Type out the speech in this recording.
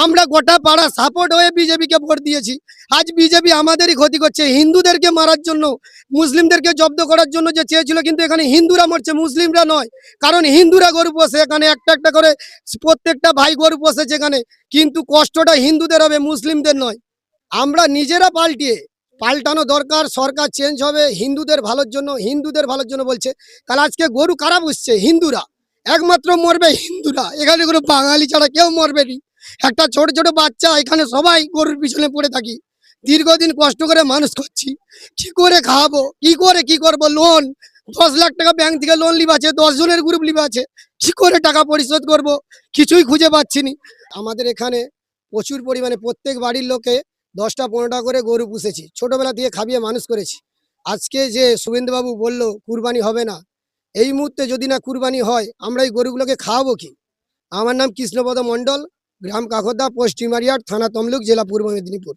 আমরা গোটা পাড়া সাপোর্ট হয়ে বিজেপিকে ভোট দিয়েছি। আজ বিজেপি আমাদেরই ক্ষতি করছে, হিন্দুদেরকে মারার জন্য, মুসলিমদেরকে জব্দ করার জন্য যে চেয়েছিল, কিন্তু এখানে হিন্দুরা মরছে, মুসলিমরা নয়। কারণ হিন্দুরা গরু পোষে, এখানে একটা একটা করে প্রত্যেকটা ভাই গরু পোষেছে এখানে, কিন্তু কষ্টটা হিন্দুদের হবে, মুসলিমদের নয়। আমরা নিজেরা পাল্টানো দরকার। সরকার চেঞ্জ হবে হিন্দুদের ভালোর জন্য, হিন্দুদের ভালোর জন্য বলছে। তাহলে আজকে গরু কারা বুঝছে? হিন্দুরা। একমাত্র মরবে হিন্দুরা, এখানে কোনো বাঙালি ছাড়া কেউ মরবে না। একটা ছোট ছোট বাচ্চা, এখানে সবাই গরুর পিছনে পড়ে থাকি, দীর্ঘদিন কষ্ট করে মানুষ করছি, কি করে খাওয়াবো, কি করবো? লোন 10 লাখ টাকা ব্যাংক থেকে লোন লিবা আছে, 10 জনের গ্রুপ লিবা আছে, কি করে টাকা পরিশোধ করব? কিছুই খুঁজে পাচ্ছি না। আমাদের এখানে প্রচুর পরিমাণে প্রত্যেক বাড়ির লোকে 10টা 15টা করে গরু পুষেছি, ছোটবেলা দিয়ে খাবিয়ে মানুষ করেছি। আজকে যে শুভেন্দুবাবু বলল কুরবানি হবে না, এই মুহূর্তে যদি না কুরবানি হয়, আমরা এই গরুগুলোকে খাওয়াবো কি? আমার নাম কৃষ্ণপদ মণ্ডল, গ্রাম কাকরদা, পোস্ট টিমারিয়ার, থানা তমলুক, জেলা পূর্ব মেদিনীপুর।